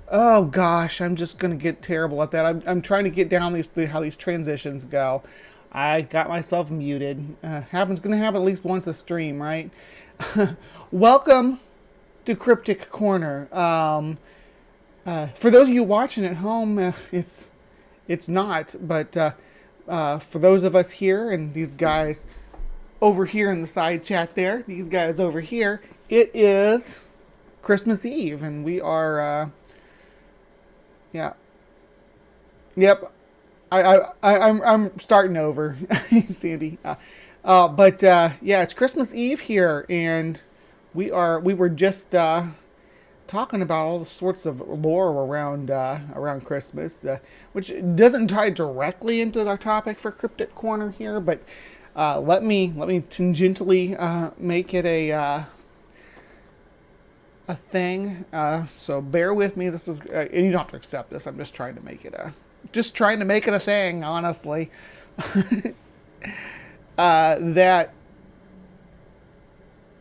Oh gosh, I'm just gonna get terrible at that. I'm trying to get down how these transitions go. I got myself muted. Gonna happen at least once a stream, right? Welcome to Cryptic Corner. For those of you watching at home, it's not, but for those of us here and these guys over here in the side chat there, these guys over here, it is Christmas Eve, and we are yeah. Yep. I'm starting over, Sandy. But yeah, it's Christmas Eve here, and we were just talking about all the sorts of lore around Christmas, which doesn't tie directly into our topic for Cryptic Corner here, but let me tangentially make it a thing. So bear with me. This is, and you don't have to accept this. I'm just trying to make it a thing. Honestly, that.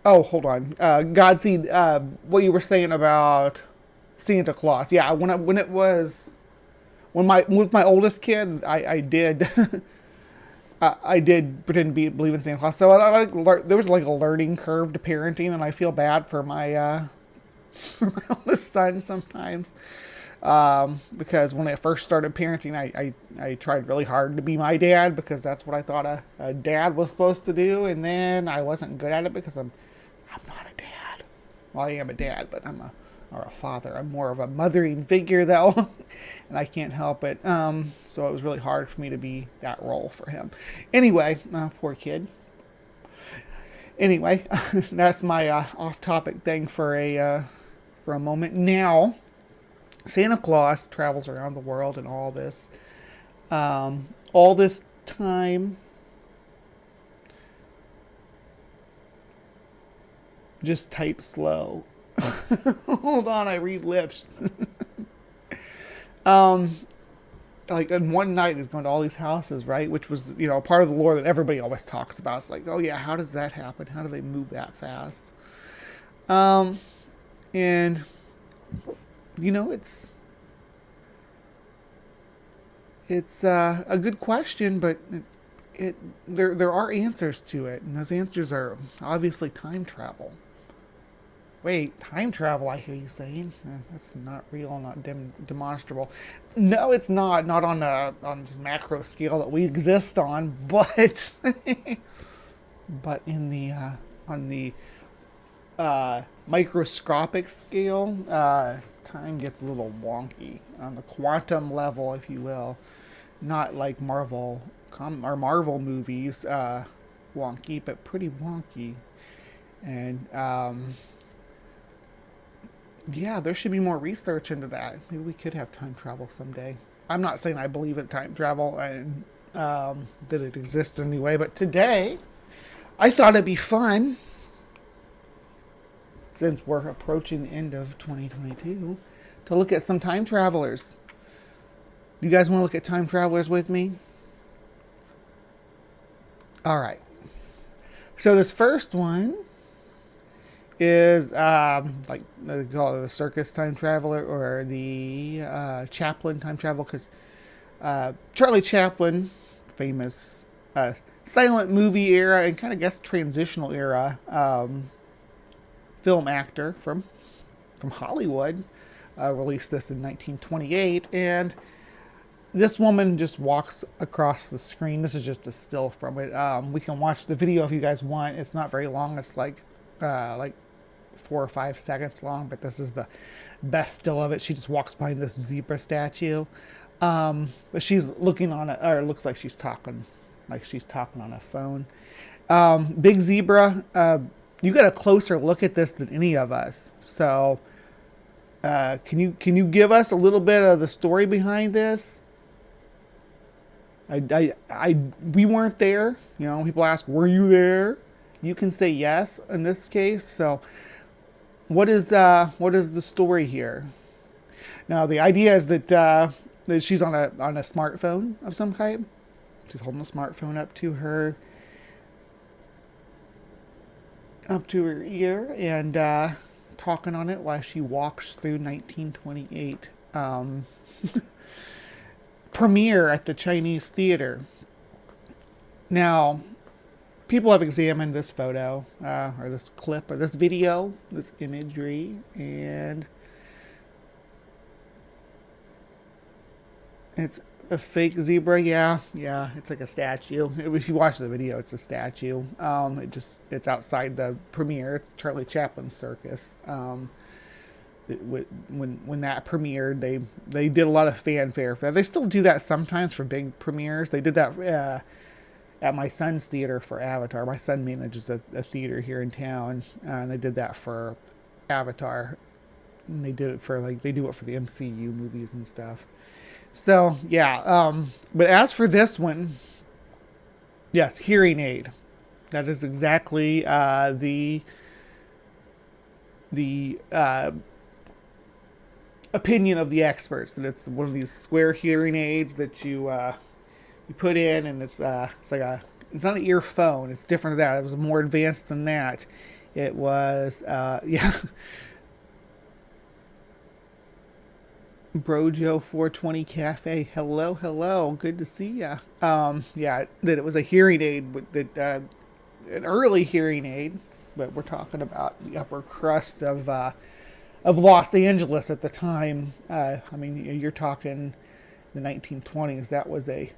Oh, hold on. Godseed, what you were saying about Santa Claus? Yeah, when it was when my with my oldest kid, I did. I did pretend to believe in Santa Claus, so there was like a learning curve to parenting, and I feel bad for my for my oldest son sometimes. Because when I first started parenting, I tried really hard to be my dad because that's what I thought a dad was supposed to do, and then I wasn't good at it because I'm not a dad. Well, I am a dad, but or a father. I'm more of a mothering figure though, and I can't help it. So it was really hard for me to be that role for him. Anyway, poor kid. Anyway, that's my off-topic thing for a moment. Now, Santa Claus travels around the world and all this time. Just type slow. Hold on, I read lips. um, like in one night he's going to all these houses, right? Which was, part of the lore that everybody always talks about. It's like, oh yeah, how does that happen? How do they move that fast? Um, and it's a good question, but there are answers to it, and those answers are obviously time travel. Wait, time travel? I hear you saying that's not real, not demonstrable. No, it's not. Not on this macro scale that we exist on, but but in the on the microscopic scale, time gets a little wonky on the quantum level, if you will. Not like Marvel movies, wonky, but pretty wonky. And yeah, there should be more research into that. Maybe we could have time travel someday. I'm not saying I believe in time travel and that it exists anyway, but today I thought it'd be fun, since we're approaching the end of 2022, to look at some time travelers. You guys want to look at time travelers with me? All right. So this first one is like they call it the circus time traveler or the Chaplin time travel, because Charlie Chaplin, famous silent movie era and kind of guess transitional era film actor from Hollywood, released this in 1928, and this woman just walks across the screen. This is just a still from it. We can watch the video if you guys want. It's not very long. It's like 4 or 5 seconds long, but this is the best still of it. She just walks behind this zebra statue, but she's looking on it, or it looks like she's talking on a phone. Big zebra. You got a closer look at this than any of us. So, can you give us a little bit of the story behind this? We weren't there. People ask, were you there? You can say yes in this case. So, what is the story here? Now, the idea is that she's on a smartphone of some kind. She's holding a smartphone up to her ear and talking on it while she walks through 1928 premiere at the Chinese theater. Now, people have examined this photo, or this clip, or this video, this imagery, and it's a fake zebra. Yeah, it's like a statue. If you watch the video, it's a statue. It's outside the premiere. It's Charlie Chaplin's circus. When that premiered, they did a lot of fanfare for that. They still do that sometimes for big premieres. They did that at my son's theater for Avatar. My son manages a theater here in town, and they did that for Avatar. And they did it for they do it for the MCU movies and stuff. So yeah, but as for this one, yes, hearing aid. That is exactly the opinion of the experts, that it's one of these square hearing aids that you put in, and it's not an earphone. It's different than that. It was more advanced than that. It was Brojo 420 Cafe. Hello. Good to see ya. That it was a hearing aid, an early hearing aid, but we're talking about the upper crust of Los Angeles at the time. You're talking the 1920s. That was a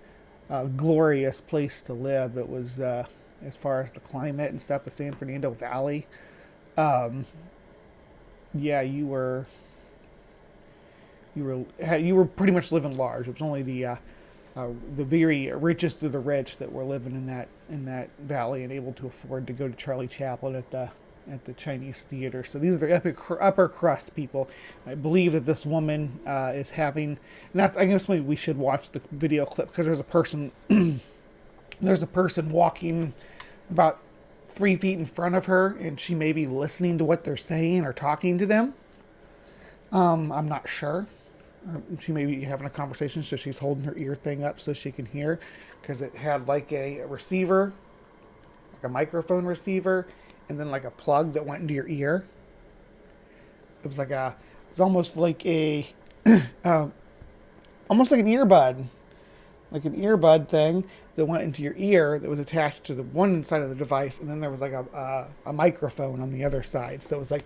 glorious place to live. It was, as far as the climate and stuff, the San Fernando Valley. You were pretty much living large. It was only the very richest of the rich that were living in that valley and able to afford to go to Charlie Chaplin at the Chinese theater. So these are the upper crust people. I believe that this woman is having, and I guess maybe we should watch the video clip, because there's a person walking about 3 feet in front of her, and she may be listening to what they're saying or talking to them. I'm not sure. She may be having a conversation, so she's holding her ear thing up so she can hear, because it had like a receiver, like a microphone receiver, and then like a plug that went into your ear. It was almost like almost like an earbud. Like an earbud thing that went into your ear that was attached to the one side of the device, and then there was like a microphone on the other side. So it was like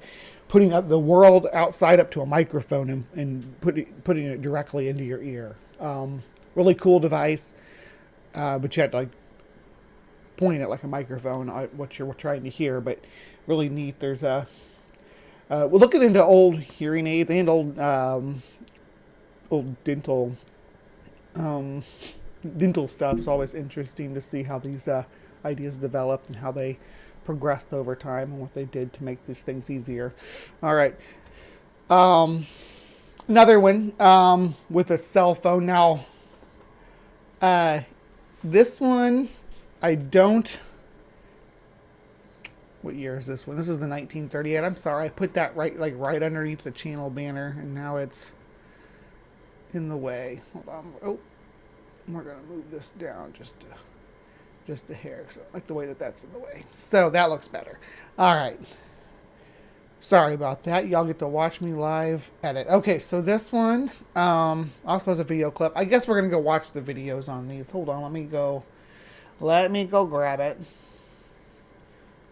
putting up the world outside up to a microphone and putting it directly into your ear. Really cool device, but you had to like point it like a microphone at what you're trying to hear. But really neat. There's we're looking into old hearing aids and old dental stuff. Is always interesting to see how these ideas developed and how they progressed over time and what they did to make these things easier. All right. Another one with a cell phone. Now, this one, I don't... What year is this one? This is the 1938. I'm sorry, I put that right underneath the channel banner, and now it's in the way. Hold on. Oh, we're gonna move this down just a hair, because I like the way that's in the way. So that looks better. All right. Sorry about that. Y'all get to watch me live edit. Okay, so this one also has a video clip. I guess we're gonna go watch the videos on these. Hold on, let me go grab it.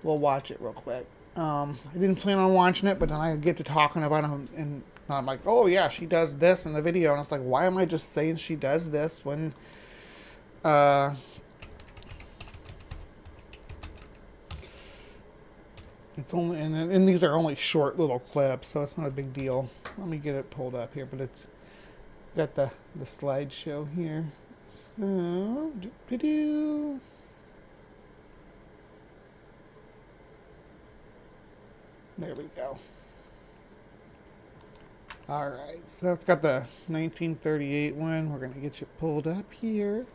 We'll watch it real quick. I didn't plan on watching it, but then I get to talking about it, and I'm like, oh yeah, she does this in the video, and it's like, why am I just saying she does this when it's only, and these are only short little clips, so it's not a big deal. Let me get it pulled up here, but it's got the slideshow here. So, there we go. All right, so it's got the 1938 one. We're going to get you pulled up here.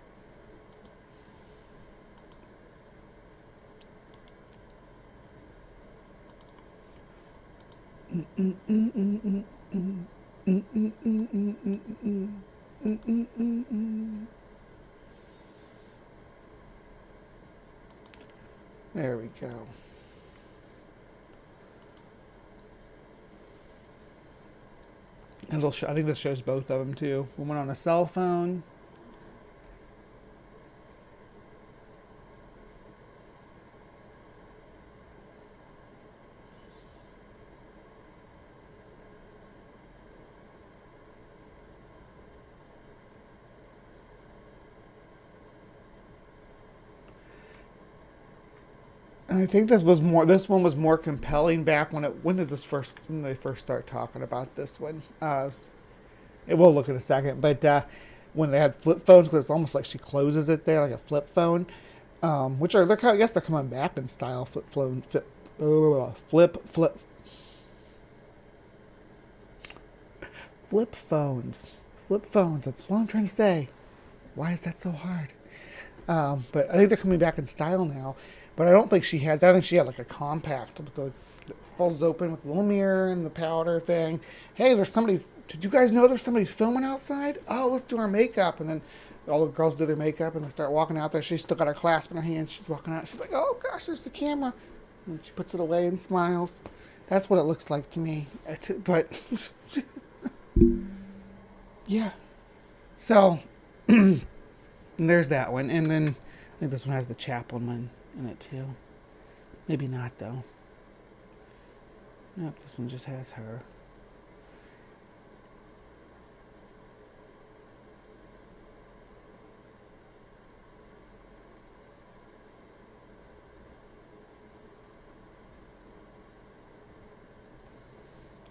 There we go. And it'll show, I think this shows both of them too. Woman on a cell phone. And I think this one was more compelling back when did when they first start talking about this one? We'll look in a second, but when they had flip phones, because it's almost like she closes it there like a flip phone, which are I guess they're coming back in style. Flip phones. That's what I'm trying to say. Why is that so hard? But I think they're coming back in style now. But I don't think she had that. I think she had like a compact with the folds open with the little mirror and the powder thing. Hey, there's somebody. Did you guys know there's somebody filming outside? Oh, let's do our makeup. And then all the girls do their makeup and they start walking out there. She's still got her clasp in her hand. She's walking out. She's like, oh gosh, there's the camera. And she puts it away and smiles. That's what it looks like to me. But yeah. So there's that one. And then I think this one has the chaplain one in it too. Maybe not though. Nope, this one just has her.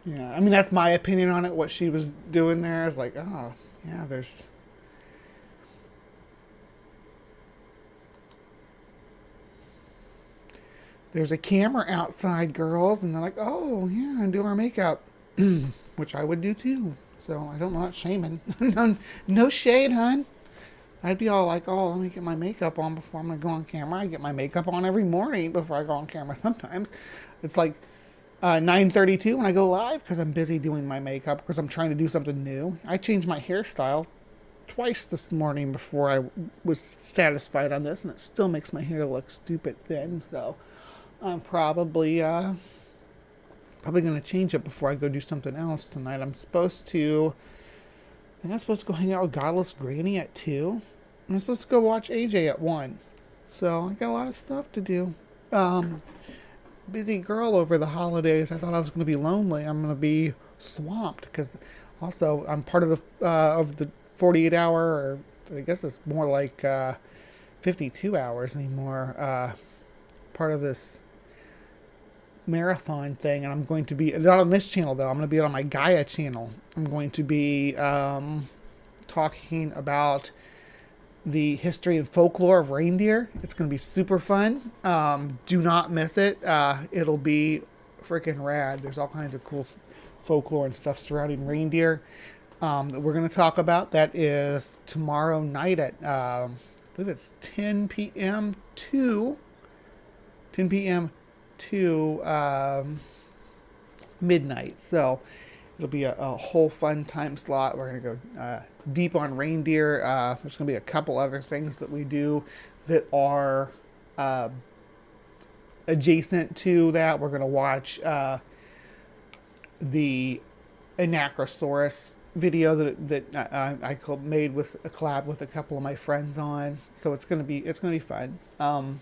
Yeah, I mean that's my opinion on it. What she was doing there is like, oh yeah, there's a camera outside, girls, and they're like, oh yeah, I'm doing our makeup, which I would do too. So I don't know, not shaming. No shade, hun. I'd be all like, oh, let me get my makeup on before I'm gonna go on camera. I get my makeup on every morning before I go on camera. Sometimes it's like 9:32 when I go live because I'm busy doing my makeup because I'm trying to do something new. I changed my hairstyle twice this morning before I was satisfied on this, and it still makes my hair look stupid thin. So I'm probably going to change it before I go do something else tonight. I think I'm supposed to go hang out with Godless Granny at 2. I'm supposed to go watch AJ at 1. So I got a lot of stuff to do. Busy girl over the holidays. I thought I was going to be lonely. I'm going to be swamped because also I'm part of the 48 hour, or I guess it's more like 52 hours anymore. Part of this marathon thing, and I'm going to be not on this channel though. I'm going to be on my Gaia channel. I'm going to be talking about the history and folklore of reindeer. It's going to be super fun. Do not miss it. It'll be freaking rad. There's all kinds of cool folklore and stuff surrounding reindeer that we're going to talk about. That is tomorrow night at I believe it's 10 p.m. to midnight. So it'll be a whole fun time slot. We're going to go deep on reindeer. There's going to be a couple other things that we do that are adjacent to that. We're going to watch the Anacrosaurus video that I made with a collab with a couple of my friends on. So it's going to be fun. So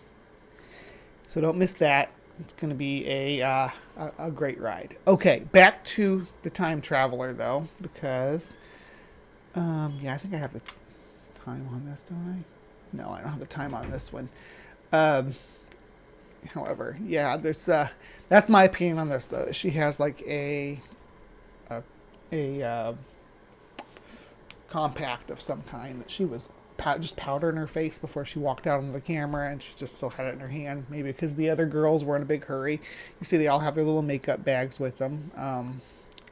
don't miss that. It's going to be a great ride. Okay, back to the time traveler though, because I think I have the time on this, don't I? No, I don't have the time on this one. However, yeah, there's that's my opinion on this though. She has like a compact of some kind that she was just powder in her face before she walked out on the camera, and she just still had it in her hand. Maybe because the other girls were in a big hurry. You see, they all have their little makeup bags with them.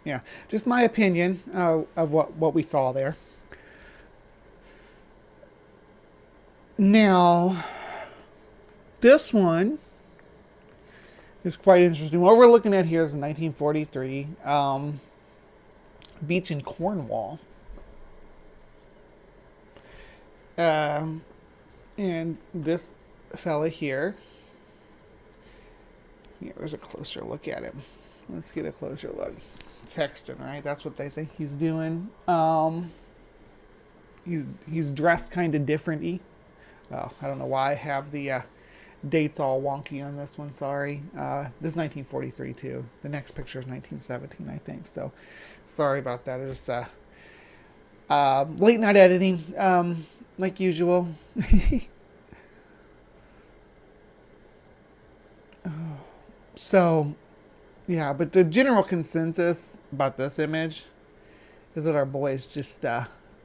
Yeah, just my opinion of what we saw there. Now, this one is quite interesting. What we're looking at here is 1943 beach in Cornwall. And this fella here, there's a closer look at him. Let's get a closer look. texting, right? That's what they think he's doing. He's dressed kind of different-y. Oh, I don't know why I have the dates all wonky on this one. Sorry. This is 1943 too. The next picture is 1917, I think. So, sorry about that. It's just late night editing, like usual. So, yeah, but the general consensus about this image is that our boy is just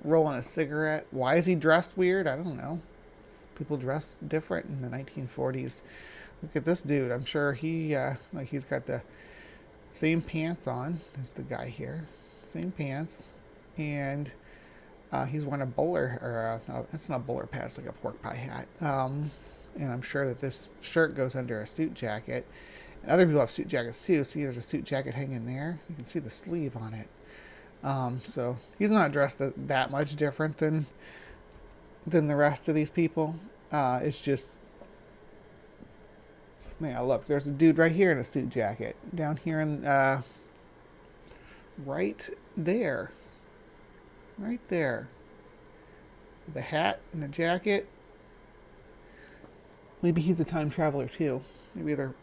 rolling a cigarette. Why is he dressed weird? I don't know. People dress different in the 1940s. Look at this dude. I'm sure he like he's got the same pants on as the guy here. Same pants, and he's wearing a bowler, or no, it's not a bowler pad. It's like a pork pie hat. And I'm sure that this shirt goes under a suit jacket. And other people have suit jackets too. See, there's a suit jacket hanging there. You can see the sleeve on it. So he's not dressed that much different than the rest of these people. It's just, yeah, look, there's a dude right here in a suit jacket. Down here in, right there. Right there. With a hat and a jacket. Maybe he's a time traveler too. Maybe they're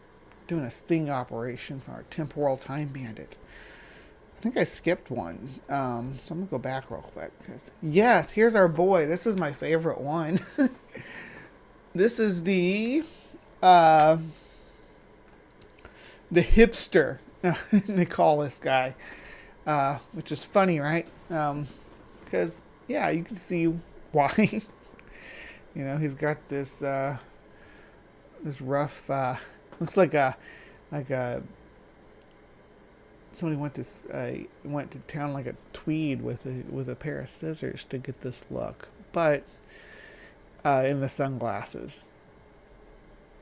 doing a sting operation for our temporal time bandit. I think I skipped one. So I'm going to go back real quick. Yes, here's our boy. This is my favorite one. This is the hipster, they call this guy. Which is funny, right? Because, yeah, you can see why. You know, he's got this this rough, looks like somebody went to town like a tweed with a pair of scissors to get this look, but in the sunglasses.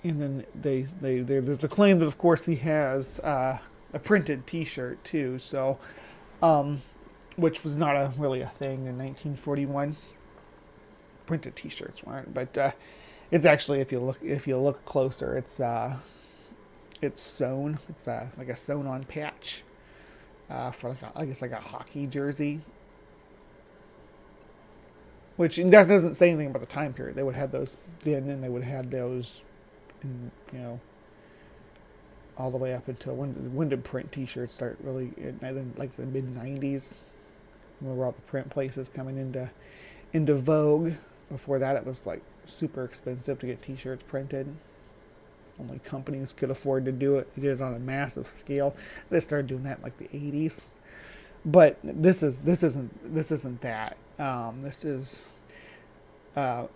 And then there's the claim that of course he has a printed T-shirt too. So, which was not really a thing in 1941. Printed T-shirts weren't, but it's actually, if you look closer, it's sewn. It's like a sewn-on patch. For I guess like a hockey jersey, which that doesn't say anything about the time period. They would have those then, and they would have those, in, you know, all the way up until when did print T-shirts start really? I think like the mid '90s, when all the print places coming into vogue. Before that, it was like super expensive to get T-shirts printed. Only companies could afford to do it. They did it on a massive scale. They started doing that in like the 80s. But this isn't that. This is I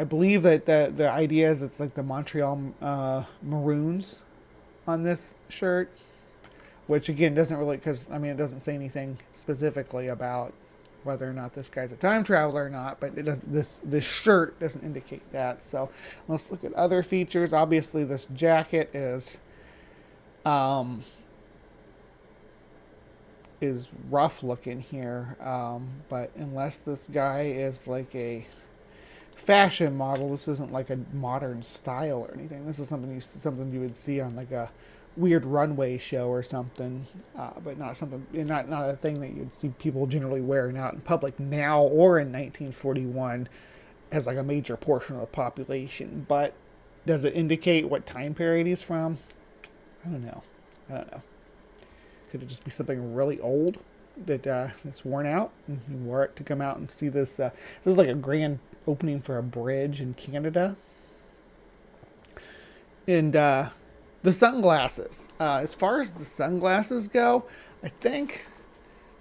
believe that the idea is it's like the Montreal Maroons on this shirt, which again doesn't really, because I mean it doesn't say anything specifically about whether or not this guy's a time traveler or not, but it does, this shirt doesn't indicate that. So let's look at other features. Obviously, this jacket is rough looking here, but unless this guy is like a fashion model, this isn't like a modern style or anything. This is something you would see on like a weird runway show or something, but not a thing that you'd see people generally wearing out in public now or in 1941 as like a major portion of the population. But does it indicate what time period he's from? I don't know. Could it just be something really old that's worn out and he wore it to come out and see this? This is like a grand opening for a bridge in Canada. And the sunglasses. As far as the sunglasses go, I think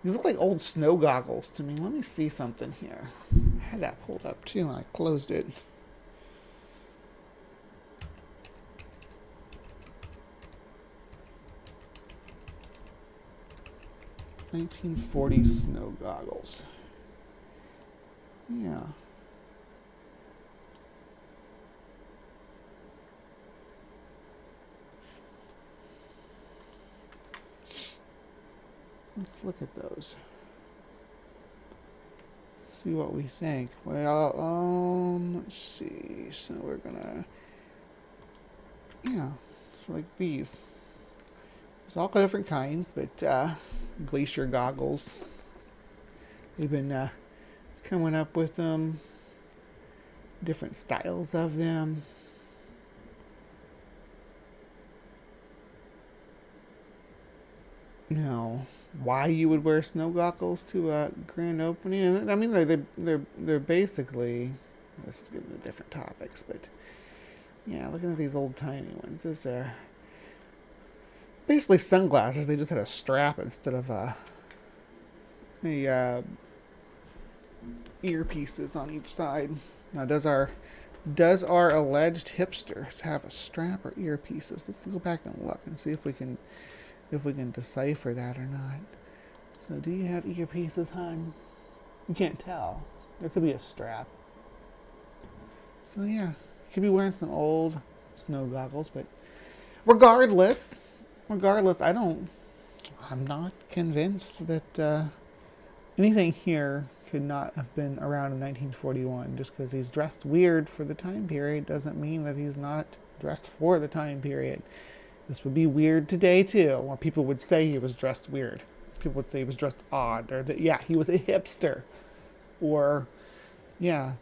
these look like old snow goggles to me. Let me see something here. I had that pulled up too and I closed it. (1940s) snow goggles. Yeah. Let's look at those. See what we think. Well, let's see. So we're gonna, yeah, so like these. There's all different kinds, but glacier goggles. They've been coming up with them, different styles of them. Now, why you would wear snow goggles to a grand opening? I mean, they're basically. This is getting to different topics, but yeah, looking at these old tiny ones. This basically sunglasses. They just had a strap instead of a earpieces on each side. Now, does our alleged hipsters have a strap or earpieces? Let's go back and look and see if we can decipher that or not. So, do you have earpieces, hon? You can't tell. There could be a strap. So yeah, you could be wearing some old snow goggles, but regardless, I'm not convinced that anything here could not have been around in 1941. Just because he's dressed weird for the time period doesn't mean that he's not dressed for the time period. This would be weird today too, where people would say he was dressed weird. People would say he was dressed odd, or that yeah, he was a hipster, or yeah,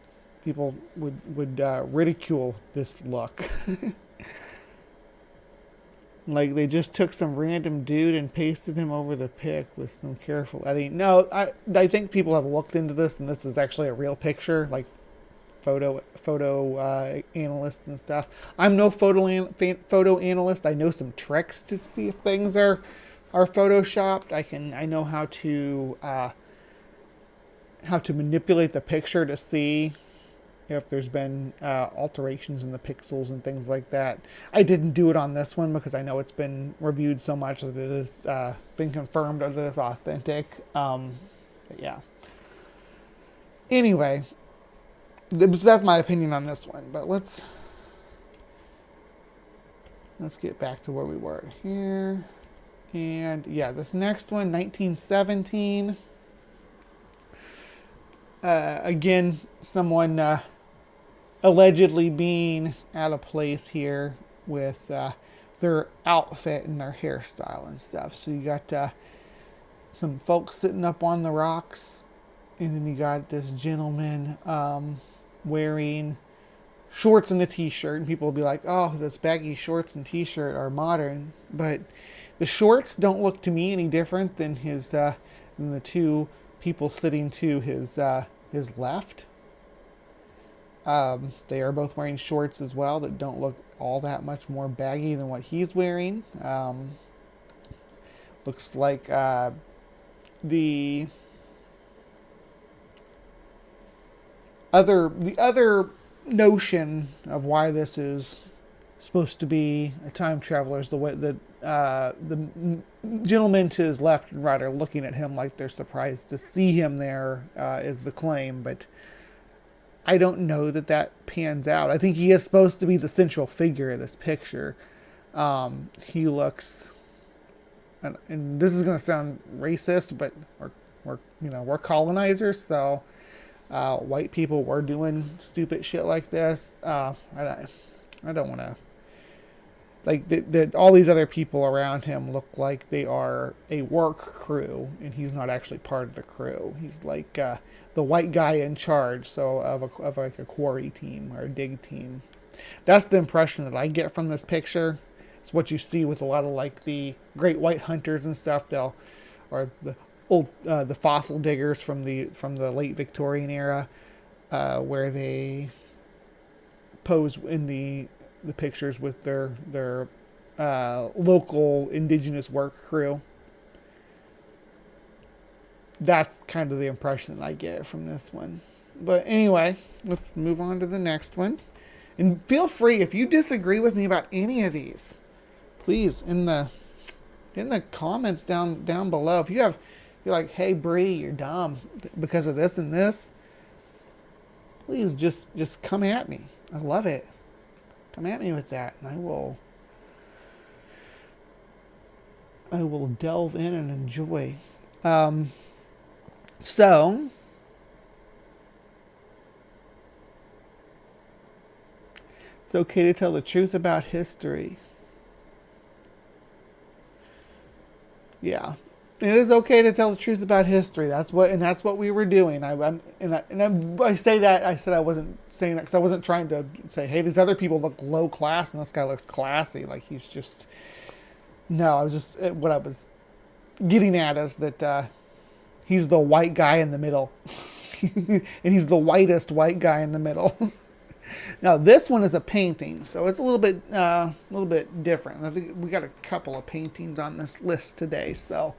people would ridicule this look. Like they just took some random dude and pasted him over the pic with some careful editing. No, I think people have looked into this, and this is actually a real picture, like photo analysts and stuff. I'm no photo analyst. I know some tricks to see if things are photoshopped. I know how to manipulate the picture to see if there's been alterations in the pixels and things like that. I didn't do it on this one because I know it's been reviewed so much that it has been confirmed that it's authentic. But yeah. Anyway, that's my opinion on this one. But let's get back to where we were here. And yeah, this next one, 1917. Again, someone allegedly being at a place here with their outfit and their hairstyle and stuff. So you got some folks sitting up on the rocks, and then you got this gentleman wearing shorts and a t-shirt, and people will be like, oh, those baggy shorts and t-shirt are modern, but the shorts don't look to me any different than than the two people sitting to his left. They are both wearing shorts as well that don't look all that much more baggy than what he's wearing. Looks like the other notion of why this is supposed to be a time traveler is the way that the gentlemen to his left and right are looking at him like they're surprised to see him there, is the claim, but I don't know that pans out. I think he is supposed to be the central figure of this picture. He looks, and this is going to sound racist, but we're colonizers, so white people were doing stupid shit like this. I don't want to. Like, all these other people around him look like they are a work crew, and he's not actually part of the crew. He's like the white guy in charge, so of like a quarry team or a dig team. That's the impression that I get from this picture. It's what you see with a lot of like the great white hunters and stuff. Or the old the fossil diggers from the late Victorian era, where they pose in the pictures with their local indigenous work crew. That's kind of the impression that I get from this one. But anyway, let's move on to the next one. And feel free, if you disagree with me about any of these, please in the comments down below. If you're like, hey Bree, you're dumb because of this and this, please just come at me. I love it. Come at me with that, and I will delve in and enjoy. So it's okay to tell the truth about history. Yeah, it is okay to tell the truth about history. That's what we were doing. I say that I said I wasn't saying that because I wasn't trying to say, hey, these other people look low class and this guy looks classy. Like he's just no. I was just what I was getting at is that he's the white guy in the middle, and he's the whitest white guy in the middle. Now this one is a painting, so it's a little bit different. I think we got a couple of paintings on this list today, so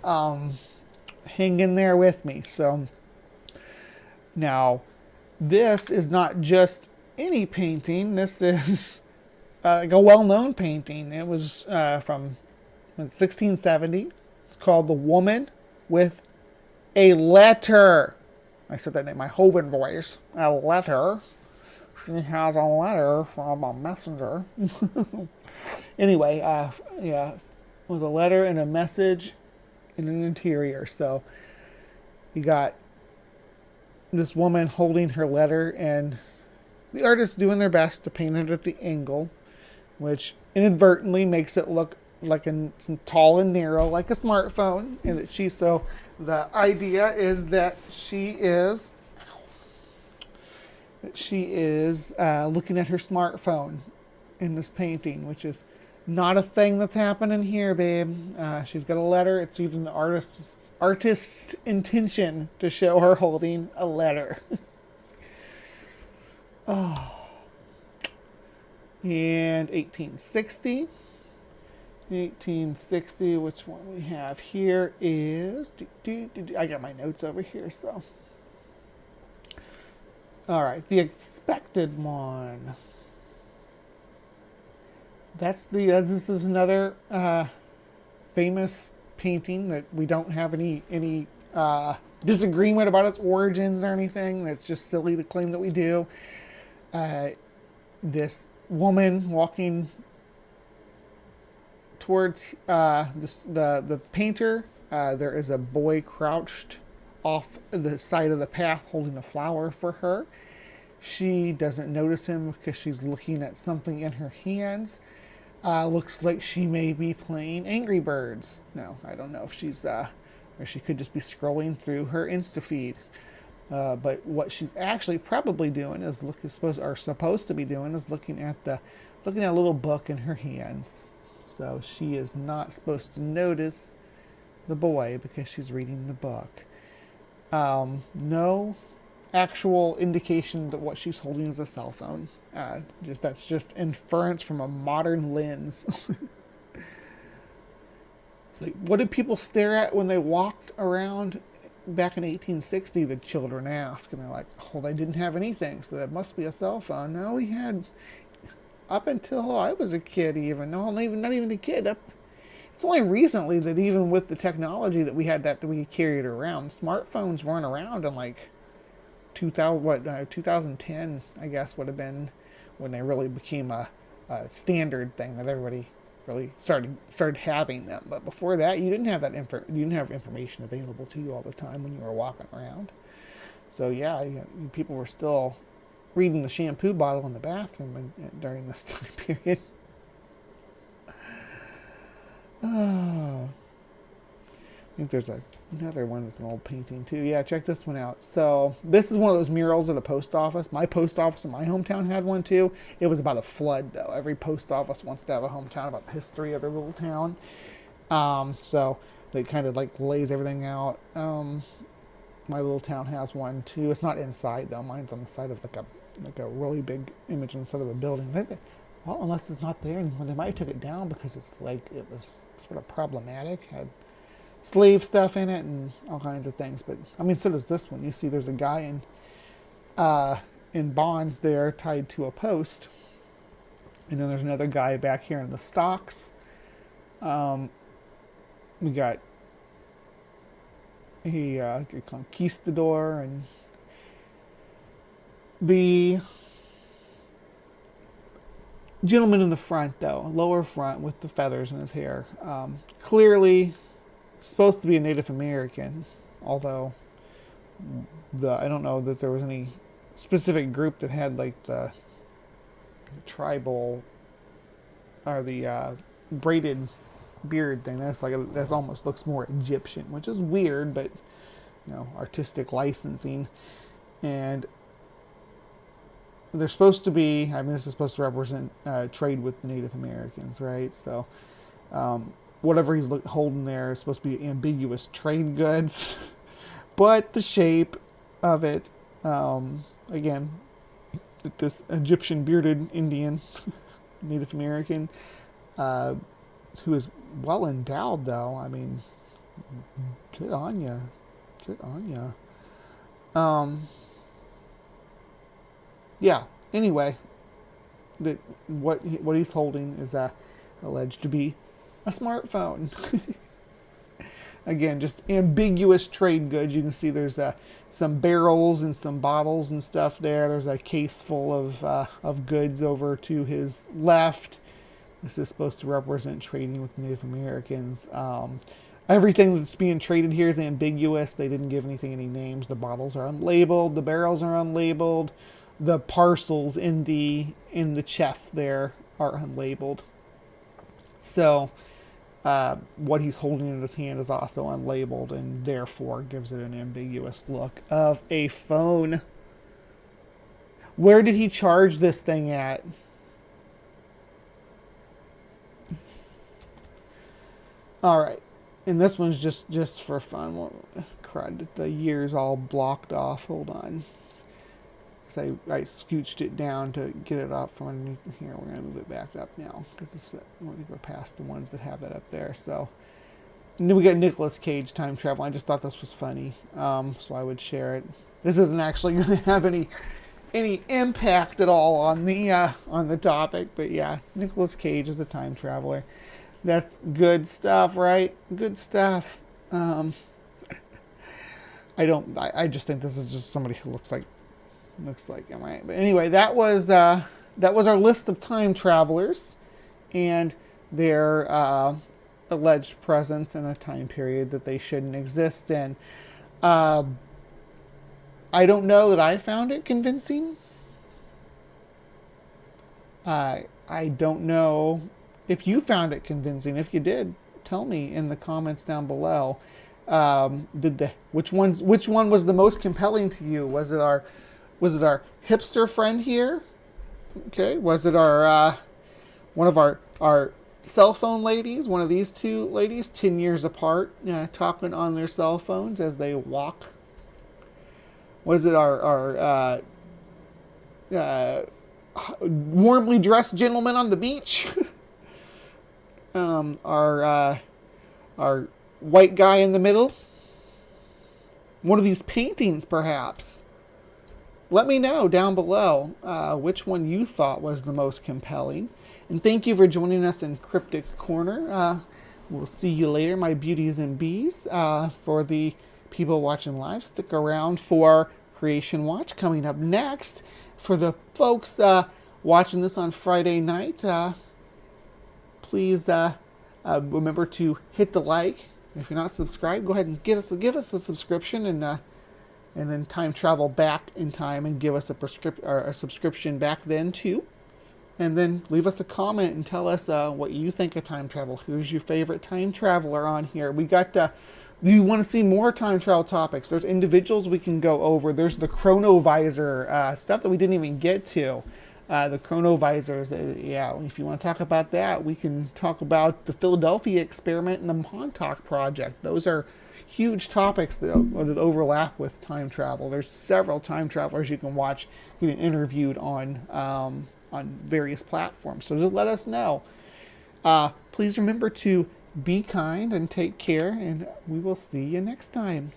hang in there with me. So now this is not just any painting. This is a well-known painting. It was from 1670. It's called "The Woman with a Letter." I said that in my Hoven voice. A letter. She has a letter from a messenger. Anyway, yeah, with a letter and a message in an interior. So you got this woman holding her letter, and the artist doing their best to paint it at the angle, which inadvertently makes it look like tall and narrow, like a smartphone. And that the idea is that she is looking at her smartphone in this painting, which is not a thing that's happening here, babe. She's got a letter. It's even the artist's intention to show her holding a letter. Oh. And 1860. 1860, which one we have here is... I got my notes over here, so... All right, the expected one. This is another famous painting that we don't have any disagreement about its origins or anything. It's just silly to claim that we do. This woman walking towards the painter. There is a boy crouched off the side of the path holding a flower for her. She doesn't notice him because she's looking at something in her hands. Looks like she may be playing Angry Birds. No, I don't know if she's or she could just be scrolling through her Insta feed. But what she's actually probably doing is supposed to be doing is looking at a little book in her hands. So she is not supposed to notice the boy because she's reading the book. No actual indication that what she's holding is a cell phone. That's just inference from a modern lens. It's like, what did people stare at when they walked around back in 1860? The children ask, and they're like, "Oh, they didn't have anything, so that must be a cell phone." No, we had up until I was a kid, even not even a kid. It's only recently that even with the technology that we had that we carried around, smartphones weren't around in like 2010, I guess, would have been when they really became a standard thing that everybody really started having them. But before that, you didn't have you didn't have information available to you all the time when you were walking around. So yeah, people were still reading the shampoo bottle in the bathroom during this time period. Oh, I think there's another one that's an old painting too. Yeah, check this one out. So this is one of those murals at a post office. My post office in my hometown had one too. It was about a flood though. Every post office wants to have a hometown about the history of their little town. So they kind of like lays everything out. My little town has one too. It's not inside though. Mine's on the side of like a really big image inside of a building. Well, unless it's not there anymore, they might have took it down because it was sort of problematic. Had slave stuff in it and all kinds of things. But I mean, so does this one. You see, there's a guy in bonds there tied to a post, and then there's another guy back here in the stocks. We got a conquistador, and the gentleman in the front, though, lower front with the feathers in his hair, clearly supposed to be a Native American, although I don't know that there was any specific group that had like the tribal or the braided beard thing. That's like that almost looks more Egyptian, which is weird, but artistic licensing. And they're supposed to be. I mean, this is supposed to represent trade with the Native Americans, right? So, whatever he's holding there is supposed to be ambiguous trade goods, but the shape of it, again, this Egyptian bearded Indian, Native American, who is well endowed, though. I mean, good on ya, good on ya. Yeah. Anyway, what he's holding is alleged to be a smartphone. Again, just ambiguous trade goods. You can see there's some barrels and some bottles and stuff there. There's a case full of goods over to his left. This is supposed to represent trading with Native Americans. Everything that's being traded here is ambiguous. They didn't give anything any names. The bottles are unlabeled. The barrels are unlabeled. The parcels in the chest there are unlabeled. So what he's holding in his hand is also unlabeled, and therefore gives it an ambiguous look of a phone. Where did he charge this thing at? All right, and this one's just for fun. Well, crud, the year's all blocked off. Hold on. I scooched it down to get it up from underneath here. We're going to move it back up now because I think we're past the ones that have that up there. So, and then we got Nicolas Cage time travel. I just thought this was funny, so I would share it. This isn't actually going to have any impact at all on the topic, but yeah, Nicolas Cage is a time traveler. That's good stuff, right? Good stuff. I just think this is just somebody who looks like him, right? But anyway, that was our list of time travelers and their alleged presence in a time period that they shouldn't exist in. I don't know that I found it convincing. I don't know if you found it convincing. If you did, tell me in the comments down below. Which one was the most compelling to you? Was it our hipster friend here? Okay. Was it our one of our cell phone ladies? One of these two ladies, 10 years apart, talking on their cell phones as they walk? Was it our warmly dressed gentleman on the beach? Our white guy in the middle? One of these paintings, perhaps? Let me know down below which one you thought was the most compelling. And thank you for joining us in Cryptic Corner. We'll see you later, my beauties and bees. For the people watching live, stick around for Creation Watch coming up next. For the folks watching this on Friday night, please remember to hit the like. If you're not subscribed, go ahead and give us a subscription, and then time travel back in time and give us a subscription back then too. And then leave us a comment and tell us what you think of time travel. Who's your favorite time traveler on here? We got. Do you want to see more time travel topics? There's individuals we can go over. There's the chronovisor stuff that we didn't even get to. The chronovisors. Yeah, if you want to talk about that, we can talk about the Philadelphia experiment and the Montauk project. Those are huge topics that overlap with time travel. There's several time travelers you can watch getting interviewed on various platforms. So just let us know. Please remember to be kind and take care, and we will see you next time.